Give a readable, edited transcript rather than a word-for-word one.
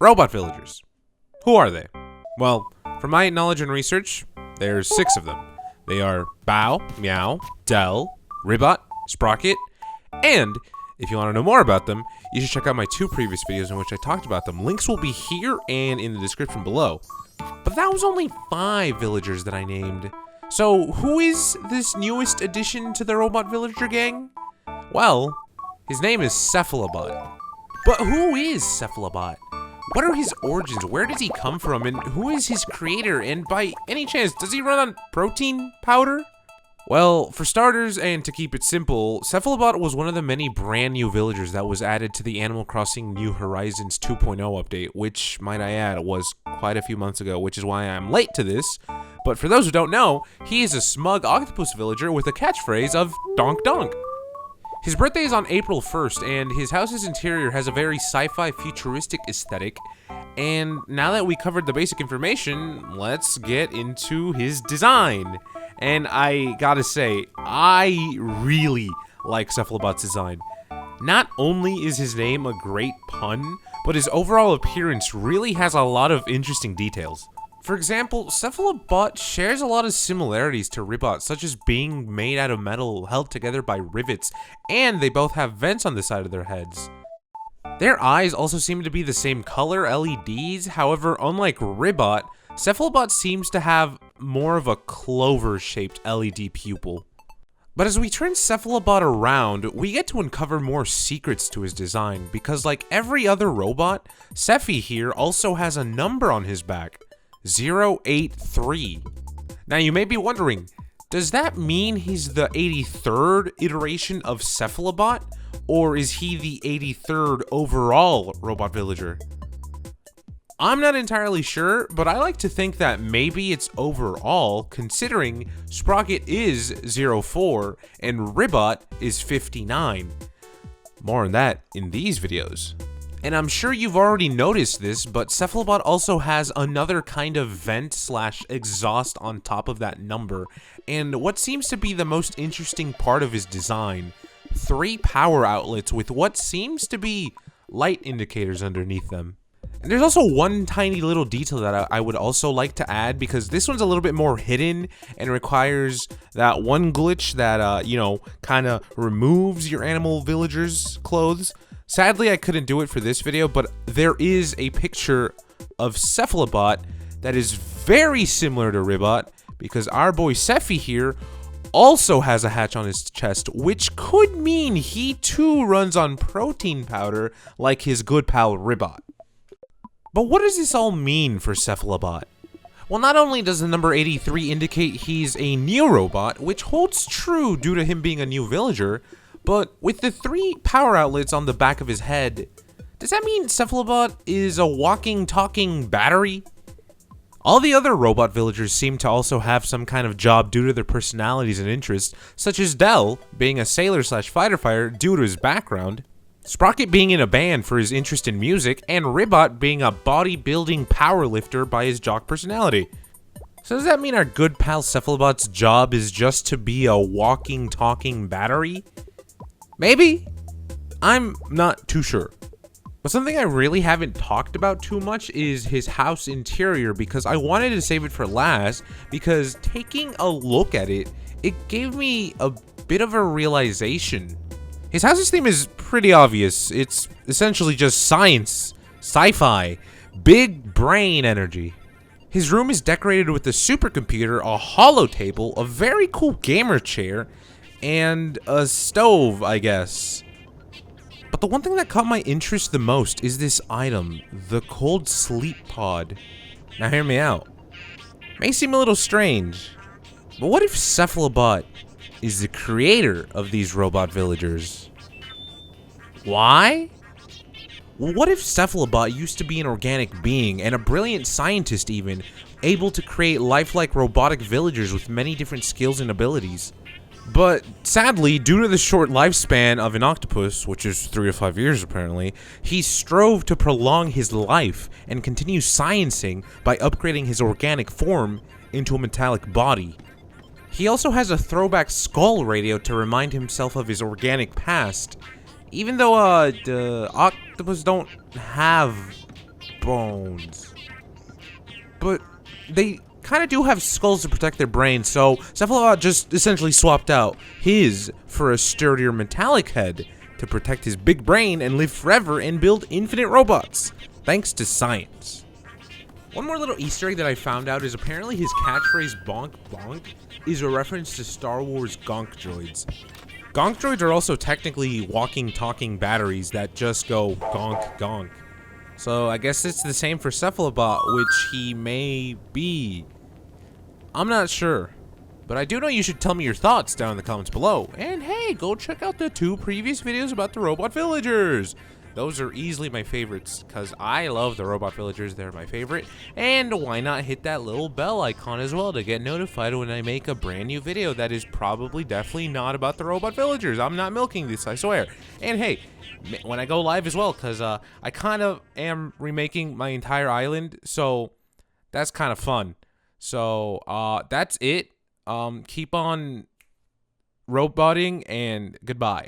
Robot villagers. Who are they? Well, from my knowledge and research, there's 6 of them. They are Bow, Meow, Dell, Ribbot, Sprocket, and if you want to know more about them, you should check out my 2 previous videos in which I talked about them. Links will be here and in the description below. But that was only 5 villagers that I named. So who is this newest addition to the robot villager gang? Well, his name is Cephalobot. But who is Cephalobot? What are his origins? Where does he come from? And who is his creator? And by any chance, does he run on protein powder? Well, for starters, and to keep it simple, Cephalobot was one of the many brand new villagers that was added to the Animal Crossing New Horizons 2.0 update, which, might I add, was quite a few months ago, which is why I'm late to this. But for those who don't know, he is a smug octopus villager with a catchphrase of donk donk. His birthday is on April 1st, and his house's interior has a very sci-fi futuristic aesthetic. And now that we covered the basic information, let's get into his design. And I gotta say, I really like Cephalobot's design. Not only is his name a great pun, but his overall appearance really has a lot of interesting details. For example, Cephalobot shares a lot of similarities to Ribbot, such as being made out of metal held together by rivets, and they both have vents on the side of their heads. Their eyes also seem to be the same color, LEDs, however, unlike Ribbot, Cephalobot seems to have more of a clover-shaped LED pupil. But as we turn Cephalobot around, we get to uncover more secrets to his design, because like every other robot, Cephy here also has a number on his back, 083. Now you may be wondering, does that mean he's the 83rd iteration of Cephalobot, or is he the 83rd overall robot villager? I'm not entirely sure, but I like to think that maybe it's overall, considering Sprocket is 04 and Ribbot is 59. More on that in these videos. And I'm sure you've already noticed this, but Cephalobot also has another kind of vent/exhaust on top of that number, and what seems to be the most interesting part of his design, 3 power outlets with what seems to be light indicators underneath them. And there's also one tiny little detail that I would also like to add, because this one's a little bit more hidden and requires that one glitch that, kind of removes your animal villager's clothes. Sadly, I couldn't do it for this video, but there is a picture of Cephalobot that is very similar to Ribbot, because our boy Cephy here also has a hatch on his chest, which could mean he too runs on protein powder like his good pal Ribbot. But what does this all mean for Cephalobot? Well, not only does the number 83 indicate he's a new robot, which holds true due to him being a new villager, but with the 3 power outlets on the back of his head, does that mean Cephalobot is a walking, talking battery? All the other robot villagers seem to also have some kind of job due to their personalities and interests, such as Dell being a sailor/fighter due to his background, Sprocket being in a band for his interest in music, and Ribbot being a bodybuilding powerlifter by his jock personality. So does that mean our good pal Cephalobot's job is just to be a walking, talking battery? Maybe? I'm not too sure. But something I really haven't talked about too much is his house interior, because I wanted to save it for last, because taking a look at it, it gave me a bit of a realization. His house's theme is pretty obvious. It's essentially just science, sci-fi, big brain energy. His room is decorated with a supercomputer, a holo table, a very cool gamer chair, and a stove, I guess. But the one thing that caught my interest the most is this item, the cold sleep pod. Now hear me out. May seem a little strange, but what if Cephalobot is the creator of these robot villagers? Why? Well, what if Cephalobot used to be an organic being, and a brilliant scientist even, able to create lifelike robotic villagers with many different skills and abilities? But sadly, due to the short lifespan of an octopus, which is 3 to 5 years apparently, he strove to prolong his life and continue sciencing by upgrading his organic form into a metallic body. He also has a throwback skull radio to remind himself of his organic past, even though the octopus don't have bones. But they kind of do have skulls to protect their brains, so Cephalobot just essentially swapped out his for a sturdier metallic head to protect his big brain and live forever and build infinite robots, thanks to science. One more little Easter egg that I found out is apparently his catchphrase bonk bonk is a reference to Star Wars gonk droids. Gonk droids are also technically walking, talking batteries that just go gonk gonk. So I guess it's the same for Cephalobot, which he may be. I'm not sure. But I do know you should tell me your thoughts down in the comments below. And hey, go check out the 2 previous videos about the robot villagers. Those are easily my favorites, because I love the robot villagers. They're my favorite. And why not hit that little bell icon as well to get notified when I make a brand new video that is probably definitely not about the robot villagers. I'm not milking this, I swear. And hey, when I go live as well, because I kind of am remaking my entire island, so that's kind of fun. So that's it. Keep on roboting, and goodbye.